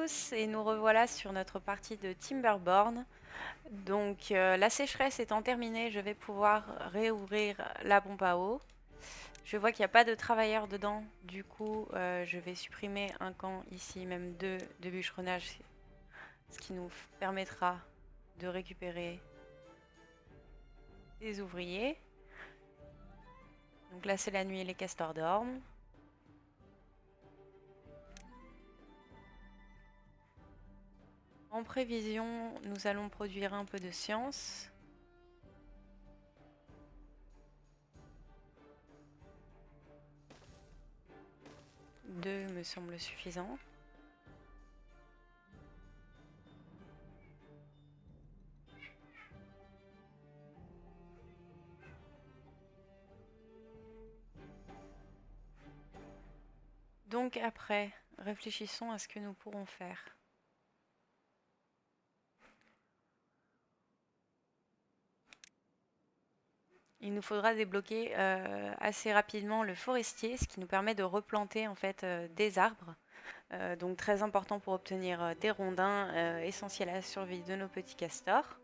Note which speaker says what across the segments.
Speaker 1: tous et nous revoilà sur notre partie de Timberborn. Donc la sécheresse étant terminée, je vais pouvoir réouvrir la pompe à eau. Je vois qu'il n'y a pas de travailleurs dedans, du coup je vais supprimer un camp ici, même deux de bûcheronnage, ce qui nous permettra de récupérer des ouvriers. Donc là c'est la nuit et les castors dorment. En prévision, nous allons produire un peu de science. 2 me semble suffisant. Donc après, réfléchissons à ce que nous pourrons faire. Il nous faudra débloquer assez rapidement le forestier, ce qui nous permet de replanter en fait des arbres. Donc très important pour obtenir des rondins essentiels à la survie de nos petits castors.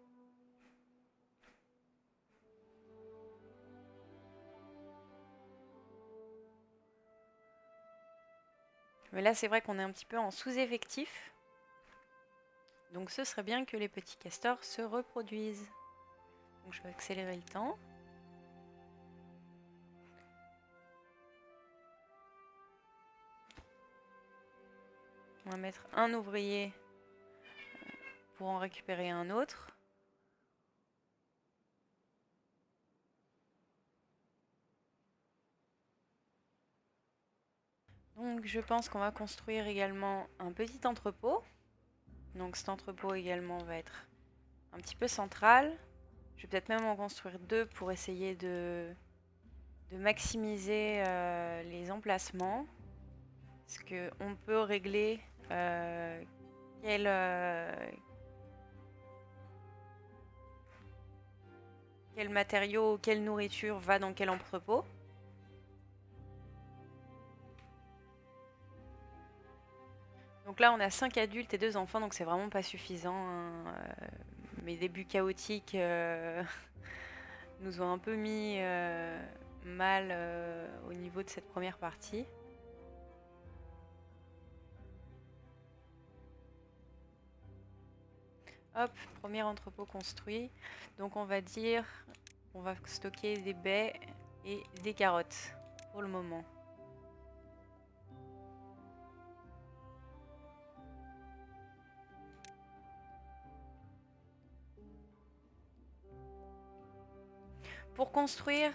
Speaker 1: Mais là c'est vrai qu'on est un petit peu en sous-effectif. Donc ce serait bien que les petits castors se reproduisent. Donc je vais accélérer le temps. On va mettre un ouvrier pour en récupérer un autre. Donc je pense qu'on va construire également un petit entrepôt. Donc cet entrepôt également va être un petit peu central. Je vais peut-être même en construire 2 pour essayer de maximiser les emplacements. Parce qu'on peut régler quel, quel matériau, quelle nourriture va dans quel entrepôt. Donc là, on a 5 adultes et 2 enfants, donc c'est vraiment pas suffisant, hein. Mes débuts chaotiques nous ont un peu mis mal au niveau de cette première partie. Hop, premier entrepôt construit. Donc on va dire qu'on va stocker des baies et des carottes pour le moment. Pour construire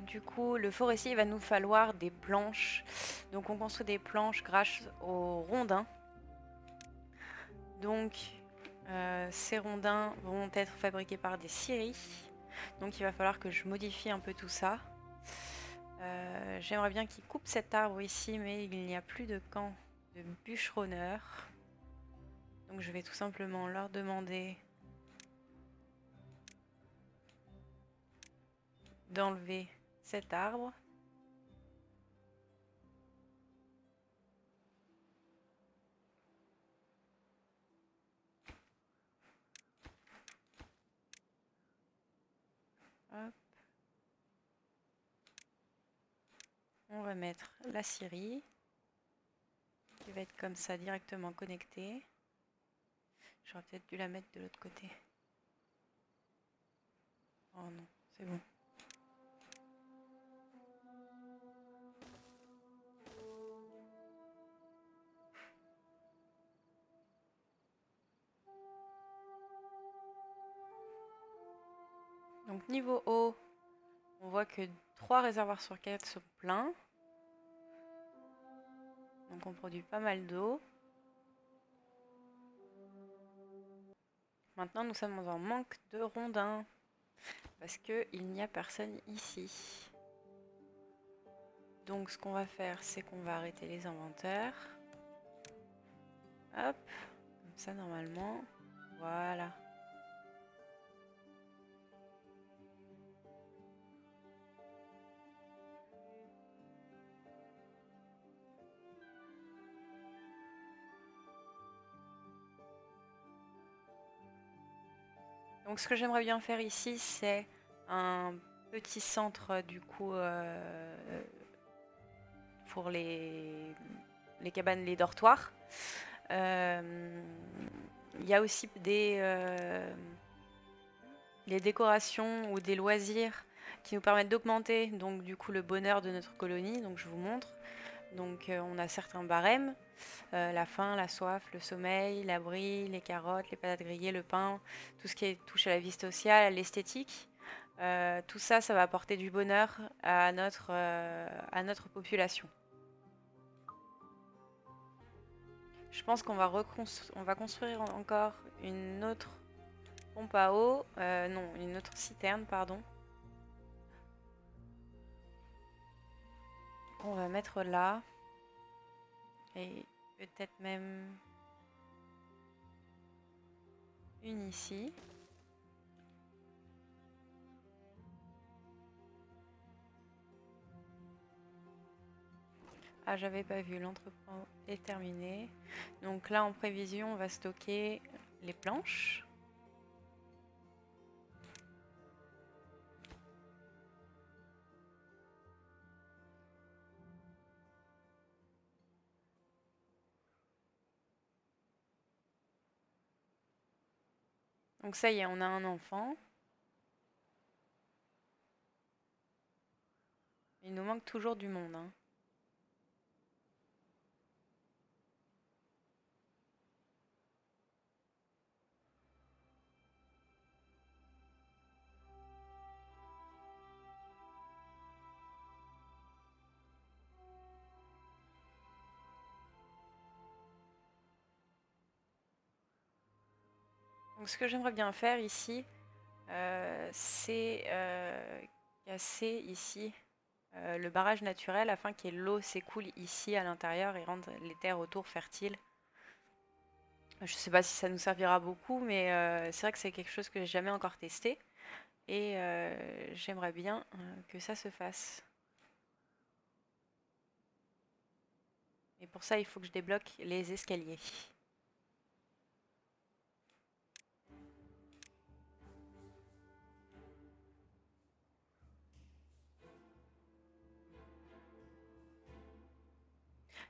Speaker 1: du coup le forestier, il va nous falloir des planches. Donc on construit des planches grâce aux rondins. Donc ces rondins vont être fabriqués par des scieries. Donc il va falloir que je modifie un peu tout ça. J'aimerais bien qu'ils coupent cet arbre ici, mais il n'y a plus de camp de bûcheronneurs. Donc je vais tout simplement leur demander d'enlever cet arbre. Hop. On va mettre la scierie qui va être comme ça directement connectée. J'aurais peut-être dû la mettre de l'autre côté. Oh non, c'est bon. Donc niveau eau, on voit que 3 réservoirs sur 4 sont pleins. Donc on produit pas mal d'eau. Maintenant nous sommes en manque de rondins. Parce qu'il n'y a personne ici. Donc ce qu'on va faire, c'est qu'on va arrêter les inventaires. Hop, comme ça normalement. Voilà. Donc ce que j'aimerais bien faire ici, c'est un petit centre du coup pour les cabanes, les dortoirs. Il y a aussi des décorations ou des loisirs qui nous permettent d'augmenter donc du coup le bonheur de notre colonie. Donc je vous montre. Donc on a certains barèmes, la faim, la soif, le sommeil, l'abri, les carottes, les patates grillées, le pain, tout ce qui touche à la vie sociale, à l'esthétique. Tout ça, ça va apporter du bonheur à notre population. Je pense qu'on va construire encore une autre pompe à eau, non, une autre citerne, pardon. On va mettre là. Et peut-être même une ici. Ah, j'avais pas vu, l'entrepôt est terminé. Donc là, en prévision, on va stocker les planches. Donc ça y est, on a un enfant. Il nous manque toujours du monde, hein. Donc ce que j'aimerais bien faire ici, c'est casser ici le barrage naturel afin que l'eau s'écoule ici à l'intérieur et rende les terres autour fertiles. Je ne sais pas si ça nous servira beaucoup, mais c'est vrai que c'est quelque chose que j'ai jamais encore testé et j'aimerais bien que ça se fasse. Et pour ça, il faut que je débloque les escaliers.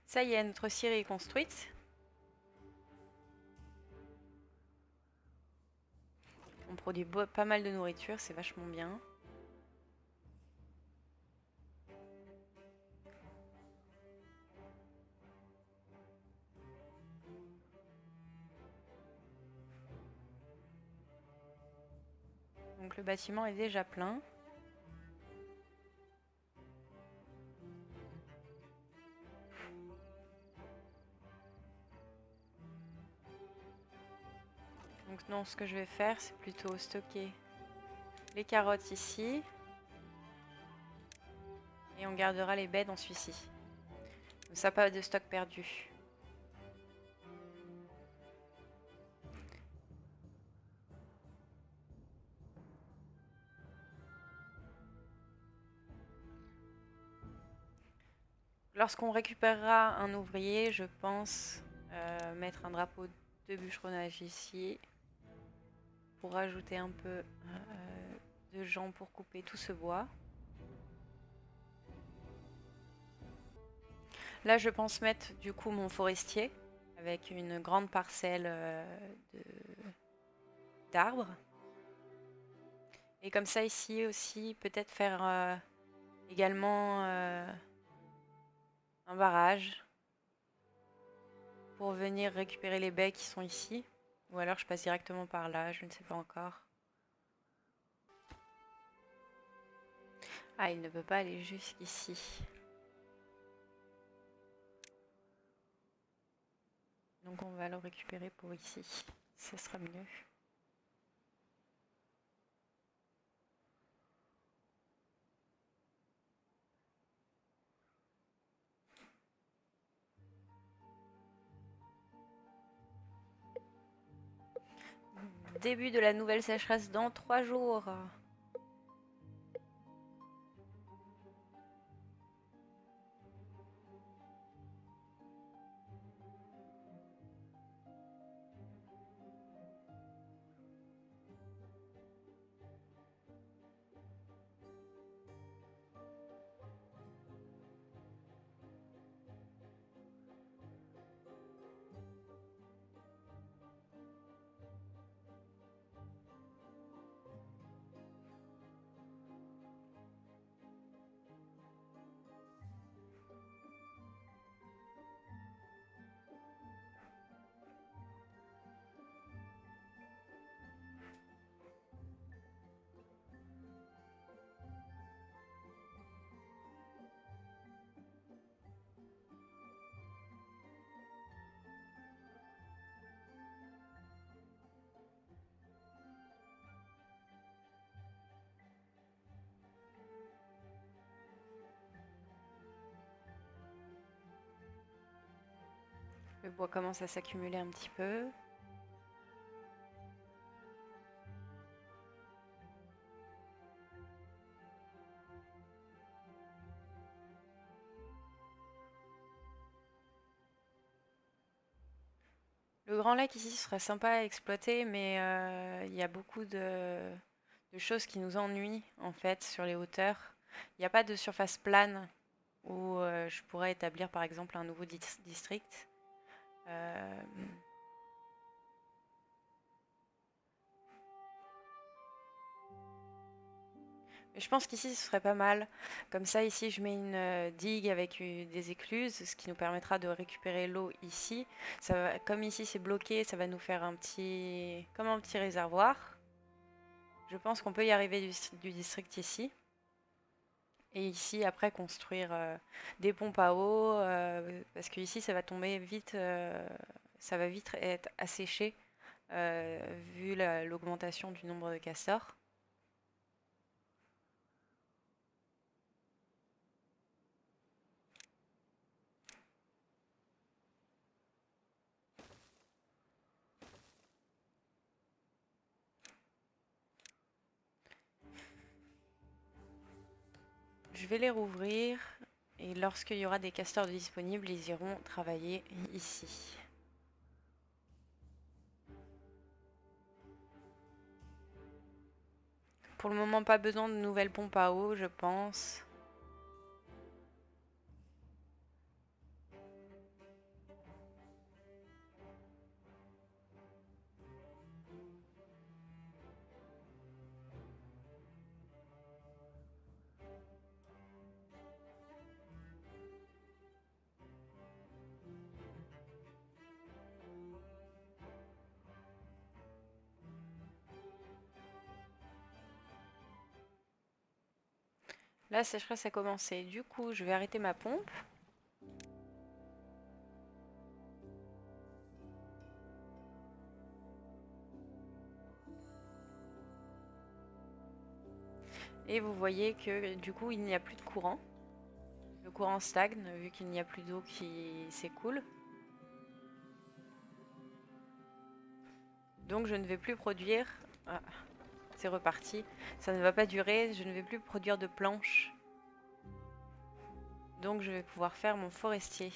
Speaker 1: Ça y est, notre scierie est construite. On produit pas mal de nourriture, c'est vachement bien. Donc le bâtiment est déjà plein. Donc non, ce que je vais faire, c'est plutôt stocker les carottes ici. Et on gardera les baies dans celui-ci. Comme ça, pas de stock perdu. Lorsqu'on récupérera un ouvrier, je pense mettre un drapeau de bûcheronnage ici pour rajouter un peu de gens pour couper tout ce bois. Là, je pense mettre du coup mon forestier avec une grande parcelle d'arbres. Et comme ça, ici aussi, peut-être faire également un barrage pour venir récupérer les baies qui sont ici. Ou alors je passe directement par là, je ne sais pas encore. Ah, il ne peut pas aller jusqu'ici. Donc on va le récupérer pour ici. Ce sera mieux. Début de la nouvelle sécheresse dans 3 jours. bois commence à s'accumuler un petit peu. Le Grand Lac ici serait sympa à exploiter, mais il y a beaucoup de choses qui nous ennuient en fait sur les hauteurs. Il n'y a pas de surface plane où je pourrais établir par exemple un nouveau district. Euh, mais je pense qu'ici ce serait pas mal. Comme ça, ici je mets une digue avec des écluses, ce qui nous permettra de récupérer l'eau ici. Comme ici c'est bloqué, ça va nous faire comme un petit réservoir. Je pense qu'on peut y arriver du district ici. Et ici, après, construire des pompes à eau, parce que ici, ça va tomber vite, ça va vite être asséché, vu l'augmentation du nombre de castors. Je vais les rouvrir, et lorsqu'il y aura des castors disponibles, ils iront travailler ici. Pour le moment, pas besoin de nouvelles pompes à eau, je pense. La sécheresse a commencé, du coup, je vais arrêter ma pompe. Et vous voyez que du coup, il n'y a plus de courant. Le courant stagne vu qu'il n'y a plus d'eau qui s'écoule. Donc je ne vais plus produire. Ah, c'est reparti. Ça ne va pas durer. Je ne vais plus produire de planches. Donc je vais pouvoir faire mon forestier.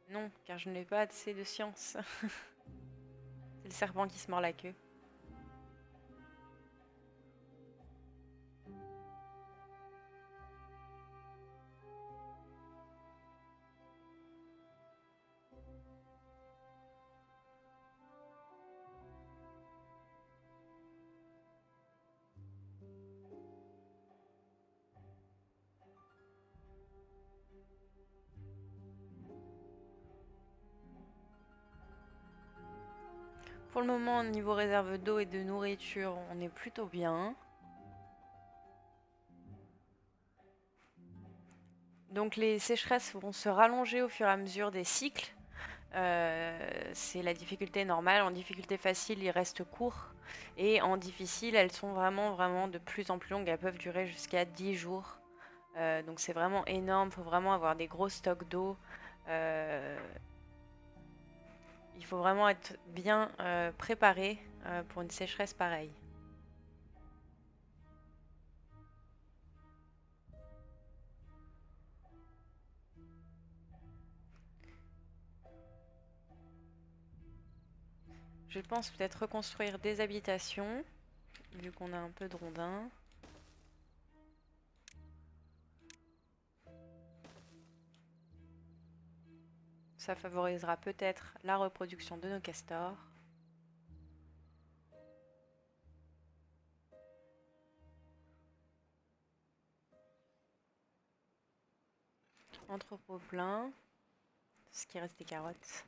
Speaker 1: Non, car je n'ai pas assez de science. C'est le serpent qui se mord la queue. Pour le moment, au niveau réserve d'eau et de nourriture, on est plutôt bien. Donc les sécheresses vont se rallonger au fur et à mesure des cycles. C'est la difficulté normale. En difficulté facile, ils restent courts. Et en difficile, elles sont vraiment de plus en plus longues. Elles peuvent durer jusqu'à 10 jours. Donc c'est vraiment énorme. Il faut vraiment avoir des gros stocks d'eau. Il faut vraiment être bien préparé pour une sécheresse pareille. Je pense peut-être reconstruire des habitations, vu qu'on a un peu de rondins. Ça favorisera peut-être la reproduction de nos castors. Entrepôt plein. Ce qui reste des carottes.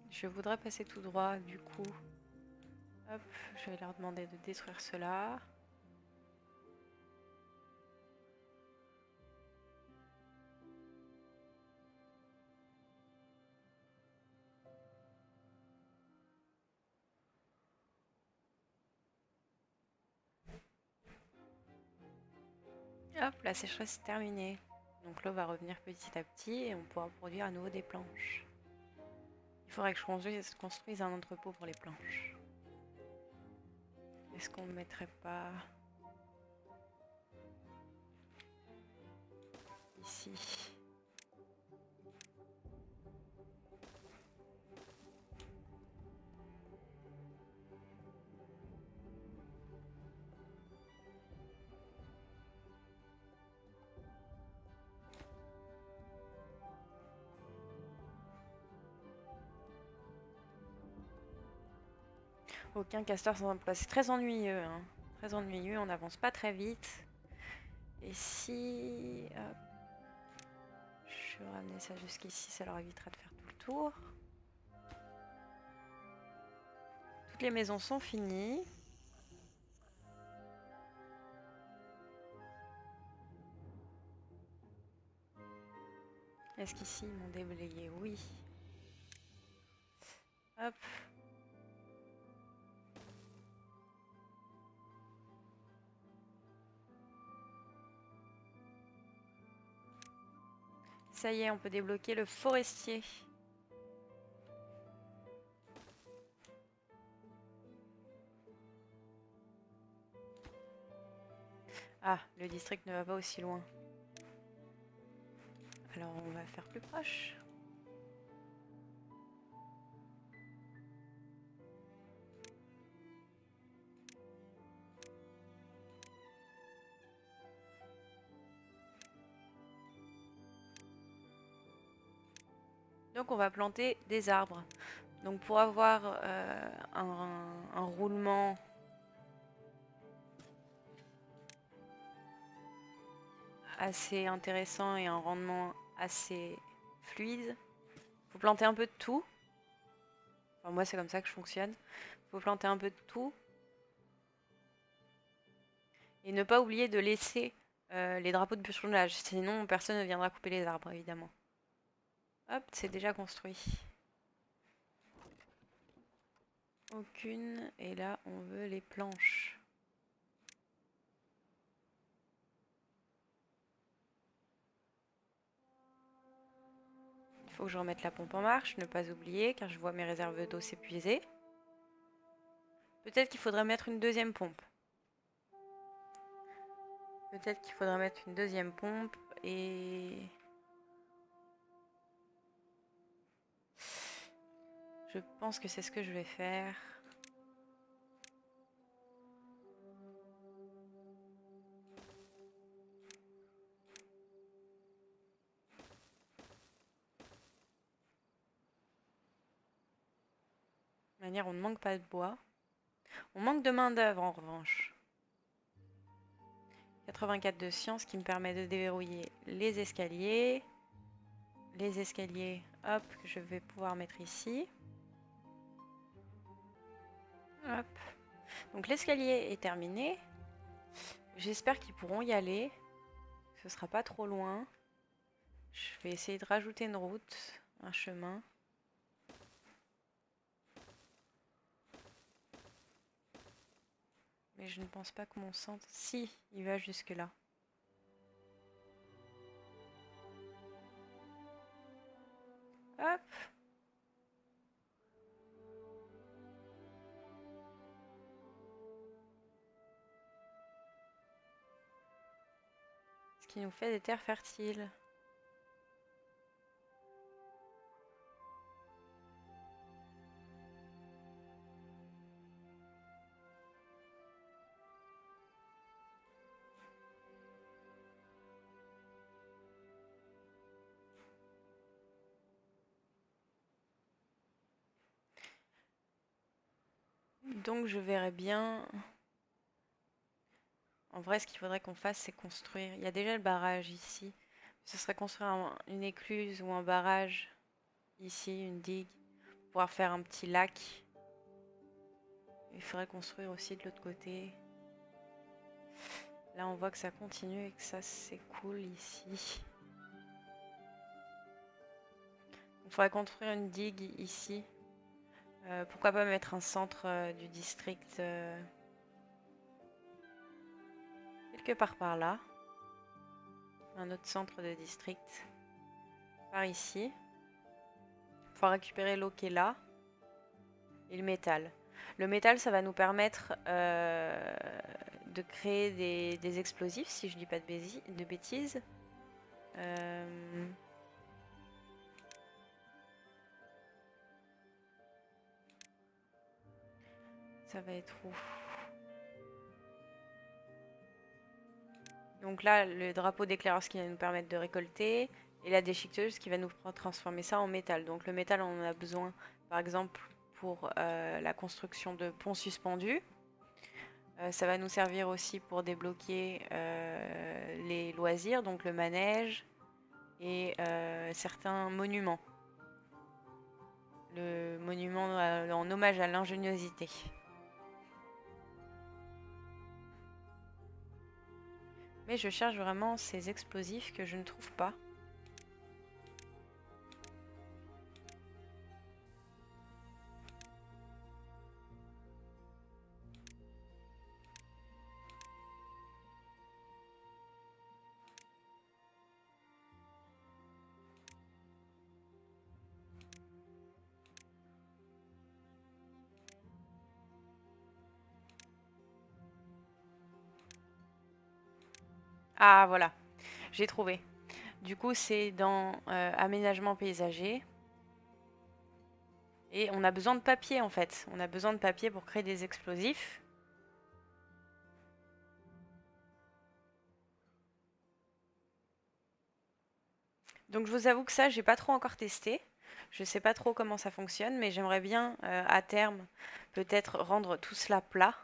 Speaker 1: Je voudrais passer tout droit, du coup. Hop, je vais leur demander de détruire cela. Hop, la sécheresse est terminée. Donc l'eau va revenir petit à petit et on pourra produire à nouveau des planches. Il faudrait que je construise un entrepôt pour les planches. Est-ce qu'on ne mettrait pas ici? Aucun castor sans emploi. C'est très ennuyeux, hein. Très ennuyeux, on n'avance pas très vite. Et si... hop, je vais ramener ça jusqu'ici, ça leur évitera de faire tout le tour. Toutes les maisons sont finies. Est-ce qu'ici ils m'ont déblayé? Oui. Hop. Ça y est, on peut débloquer le forestier. Ah, le district ne va pas aussi loin. Alors on va faire plus proche. Donc on va planter des arbres. Donc pour avoir un roulement assez intéressant et un rendement assez fluide, faut planter un peu de tout. Enfin, moi c'est comme ça que je fonctionne. Faut planter un peu de tout. Et ne pas oublier de laisser les drapeaux de bûcheronnage, sinon personne ne viendra couper les arbres évidemment. Hop, c'est déjà construit. Aucune, et là on veut les planches. Il faut que je remette la pompe en marche, ne pas oublier, car je vois mes réserves d'eau s'épuiser. Peut-être qu'il faudrait mettre une deuxième pompe. Peut-être qu'il faudrait mettre une deuxième pompe et... je pense que c'est ce que je vais faire. De manière, on ne manque pas de bois. On manque de main d'œuvre en revanche. 84 de science qui me permet de déverrouiller les escaliers. Les escaliers, hop, que je vais pouvoir mettre ici. Hop. Donc l'escalier est terminé. J'espère qu'ils pourront y aller. Ce sera pas trop loin. Je vais essayer de rajouter une route, un chemin. Mais je ne pense pas que mon centre... Si, il va jusque là. Hop. Ce qui nous fait des terres fertiles. Donc je verrai bien... En vrai, ce qu'il faudrait qu'on fasse, c'est construire... Il y a déjà le barrage ici. Ce serait construire une écluse ou un barrage ici, une digue. Pour pouvoir faire un petit lac. Il faudrait construire aussi de l'autre côté. Là, on voit que ça continue et que ça, c'est cool ici. Il faudrait construire une digue ici. Pourquoi pas mettre un centre du district quelque part par là. Un autre centre de district. Par ici. Il faut récupérer l'eau qui est là. Et le métal. Le métal, ça va nous permettre de créer des explosifs, si je dis pas de bêtises. Ça va être où? Donc là, le drapeau d'éclaireur, ce qui va nous permettre de récolter. Et la déchiqueteuse qui va nous transformer ça en métal. Donc le métal, on en a besoin, par exemple, pour la construction de ponts suspendus. Ça va nous servir aussi pour débloquer les loisirs, donc le manège et certains monuments. Le monument en hommage à l'ingéniosité. Mais je cherche vraiment ces explosifs que je ne trouve pas. Ah voilà, j'ai trouvé. Du coup, c'est dans aménagement paysager. Et on a besoin de papier en fait. On a besoin de papier pour créer des explosifs. Donc je vous avoue que ça, j'ai pas trop encore testé. Je sais pas trop comment ça fonctionne, mais j'aimerais bien à terme peut-être rendre tout cela plat.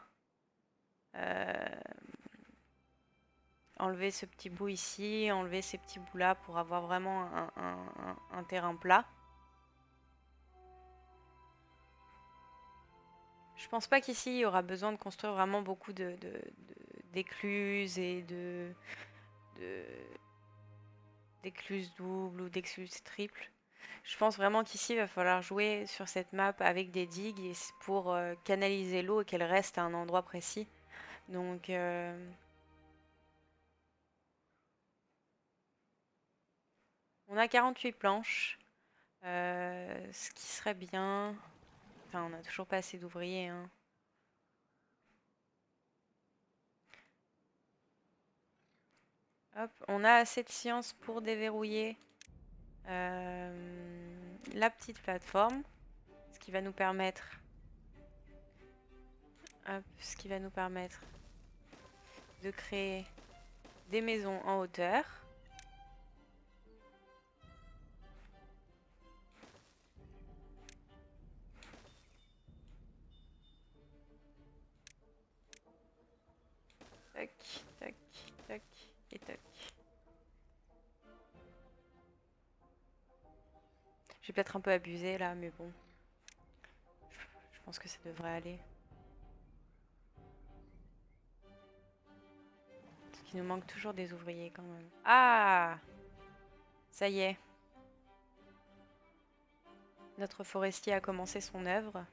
Speaker 1: Enlever ce petit bout ici, enlever ces petits bouts là pour avoir vraiment un terrain plat. Je pense pas qu'ici il y aura besoin de construire vraiment beaucoup d'écluses et d'écluses doubles ou d'écluses triples. Je pense vraiment qu'ici il va falloir jouer sur cette map avec des digues pour canaliser l'eau et qu'elle reste à un endroit précis. Donc on a 48 planches, ce qui serait bien. Enfin, on n'a toujours pas assez d'ouvriers, hein. Hop, on a assez de science pour déverrouiller la petite plateforme, ce qui va nous permettre, hop, ce qui va nous permettre de créer des maisons en hauteur. Tac, tac, tac et tac. J'ai peut-être un peu abusé là, mais bon, je pense que ça devrait aller. Parce qu'il nous manque toujours des ouvriers quand même. Ah! Ça y est. Notre forestier a commencé son œuvre.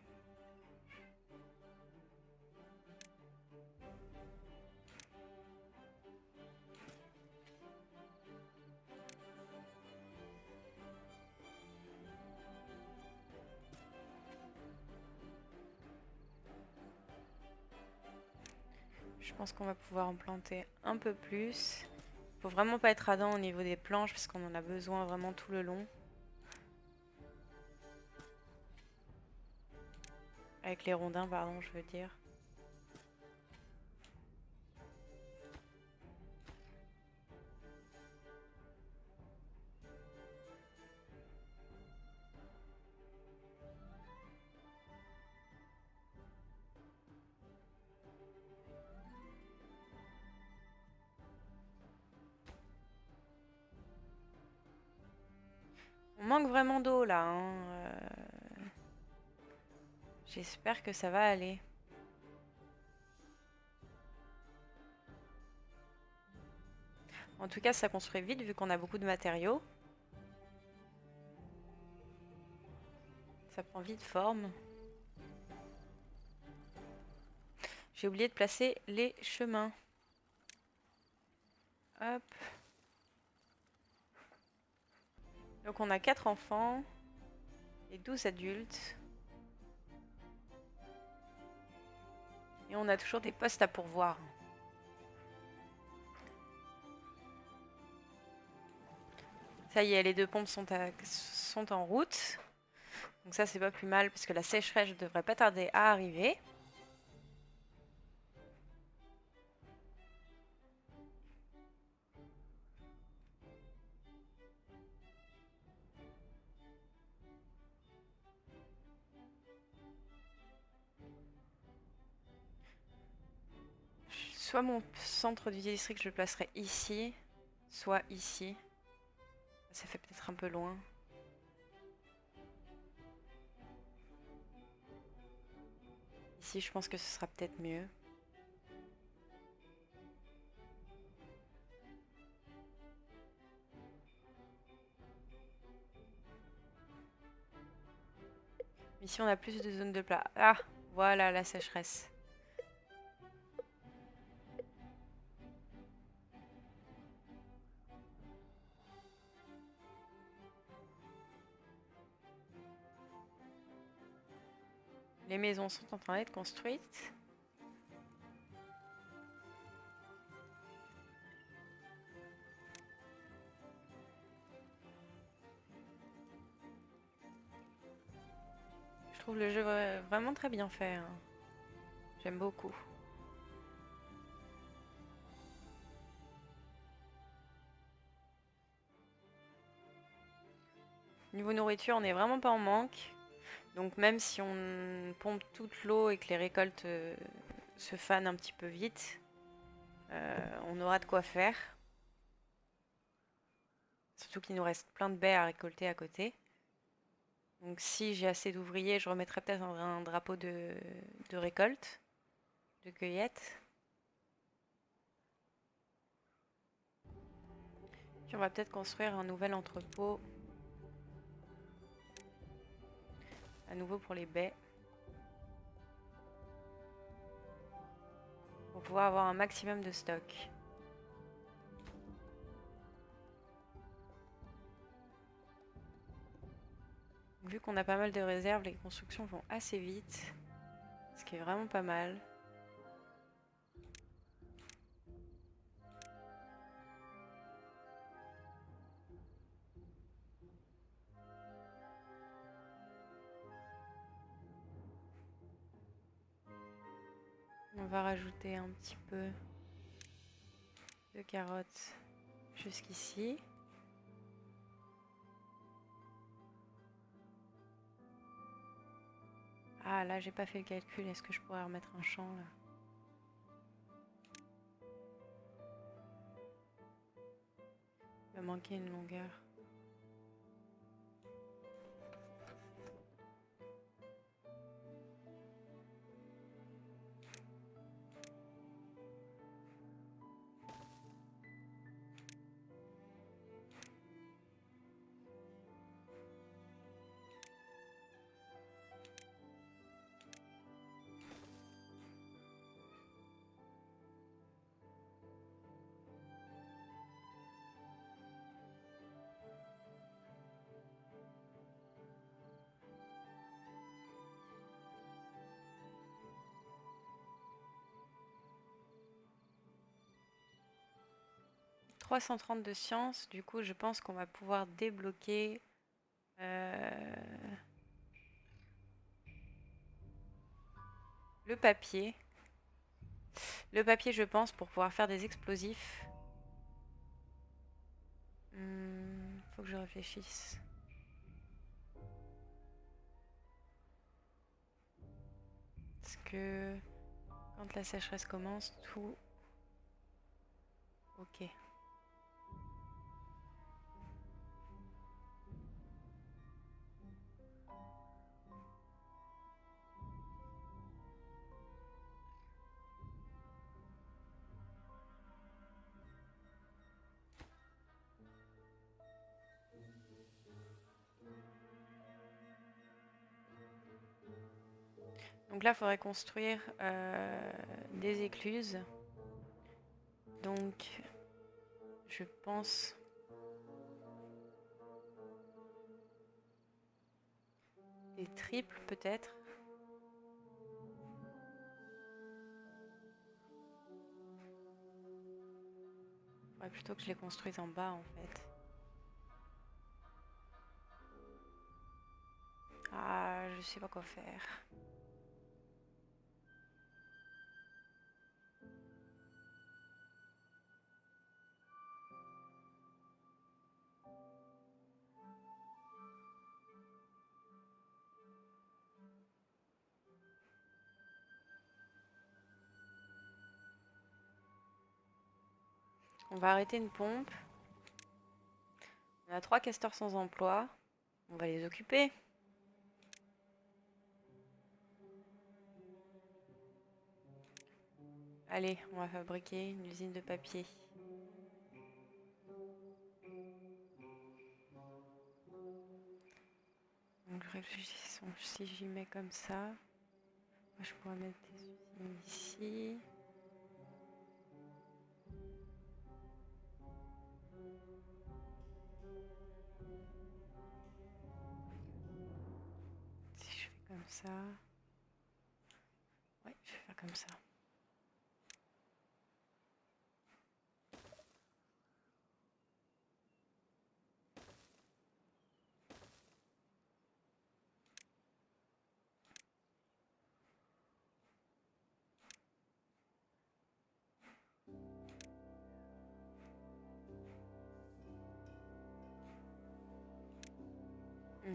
Speaker 1: Je pense qu'on va pouvoir en planter un peu plus. Faut vraiment pas être radin au niveau des planches parce qu'on en a besoin vraiment tout le long. Avec les rondins, pardon, je veux dire. On manque vraiment d'eau là, hein. J'espère que ça va aller. En tout cas, ça construit vite vu qu'on a beaucoup de matériaux. Ça prend vite forme. J'ai oublié de placer les chemins. Hop. Donc on a 4 enfants et 12 adultes. Et on a toujours des postes à pourvoir. Ça y est, les 2 pompes sont en route. Donc ça, c'est pas plus mal parce que la sécheresse devrait pas tarder à arriver. Soit mon centre du district, je le placerai ici, soit ici. Ça fait peut-être un peu loin. Ici, je pense que ce sera peut-être mieux. Ici, on a plus de zones de plat. Ah, voilà la sécheresse. Les maisons sont en train d'être construites. Je trouve le jeu vraiment très bien fait, hein. J'aime beaucoup. Niveau nourriture, on n'est vraiment pas en manque. Donc même si on pompe toute l'eau et que les récoltes se fanent un petit peu vite, on aura de quoi faire. Surtout qu'il nous reste plein de baies à récolter à côté. Donc si j'ai assez d'ouvriers, je remettrai peut-être un drapeau de récolte, de cueillette. Puis on va peut-être construire un nouvel entrepôt. À nouveau pour les baies. Pour pouvoir avoir un maximum de stock. Vu qu'on a pas mal de réserves, les constructions vont assez vite. Ce qui est vraiment pas mal. On va rajouter un petit peu de carottes jusqu'ici. Ah là, j'ai pas fait le calcul. Est-ce que je pourrais remettre un champ là? Il va manquer une longueur. « 330 de science, du coup je pense qu'on va pouvoir débloquer le papier. Le papier je pense pour pouvoir faire des explosifs. Faut que je réfléchisse. Parce que quand la sécheresse commence, tout... Ok. Donc là, il faudrait construire des écluses. Donc, je pense des triples peut-être. Faudrait plutôt que je les construise en bas en fait. Ah, je sais pas quoi faire. On va arrêter une pompe. On a 3 castors sans emploi. On va les occuper. Allez, on va fabriquer une usine de papier. Donc réfléchissons, si j'y mets comme ça, je pourrais mettre des usines ici. Si je fais comme ça, ouais, je vais faire comme ça. Hmm.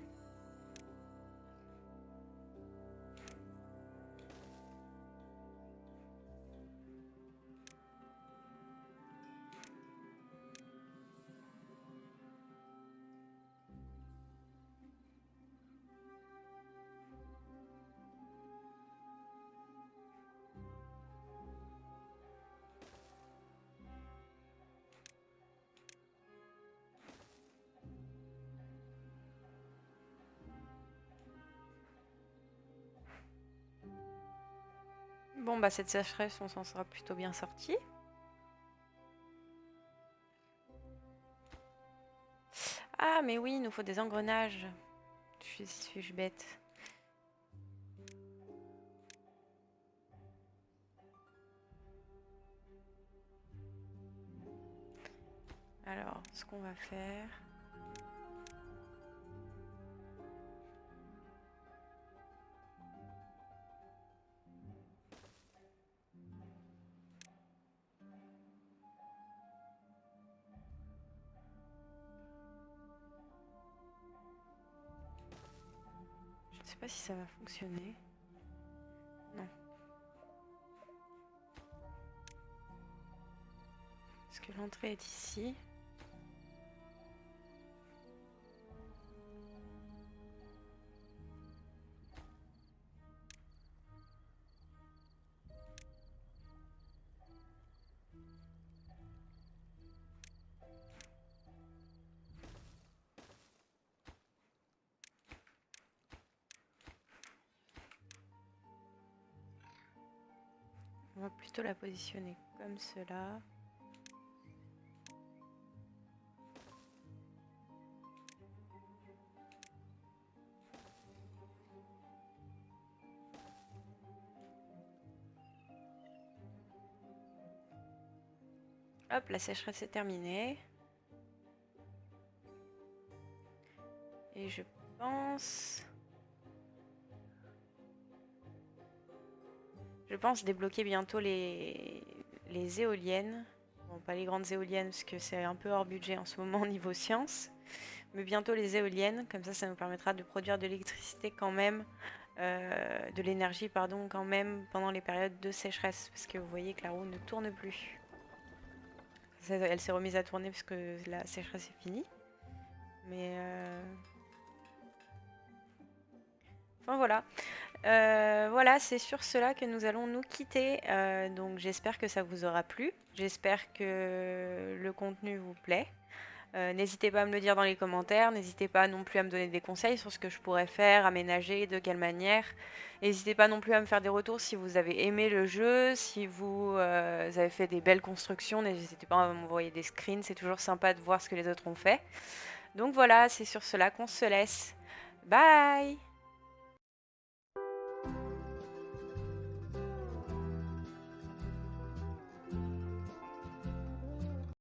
Speaker 1: Bon, bah cette sécheresse, on s'en sera plutôt bien sorti. Ah, mais oui, il nous faut des engrenages. Suis-je bête? Alors, ce qu'on va faire... Je ne sais pas si ça va fonctionner. Non. Parce que l'entrée est ici. On va plutôt la positionner comme cela. Hop, la sécheresse est terminée. Et je pense... Je pense débloquer bientôt les éoliennes. Bon, pas les grandes éoliennes parce que c'est un peu hors budget en ce moment au niveau science. Mais bientôt les éoliennes, comme ça nous permettra de produire de l'électricité quand même, de l'énergie pardon, quand même pendant les périodes de sécheresse. Parce que vous voyez que la roue ne tourne plus. Elle s'est remise à tourner parce que la sécheresse est finie. Mais... Enfin voilà. Voilà, c'est sur cela que nous allons nous quitter. Donc j'espère que ça vous aura plu. J'espère que le contenu vous plaît. N'hésitez pas à me le dire dans les commentaires. N'hésitez pas non plus à me donner des conseils sur ce que je pourrais faire, aménager, de quelle manière. N'hésitez pas non plus à me faire des retours si vous avez aimé le jeu, si vous avez fait des belles constructions. N'hésitez pas à m'envoyer des screens. C'est toujours sympa de voir ce que les autres ont fait. Donc voilà, c'est sur cela qu'on se laisse. Bye!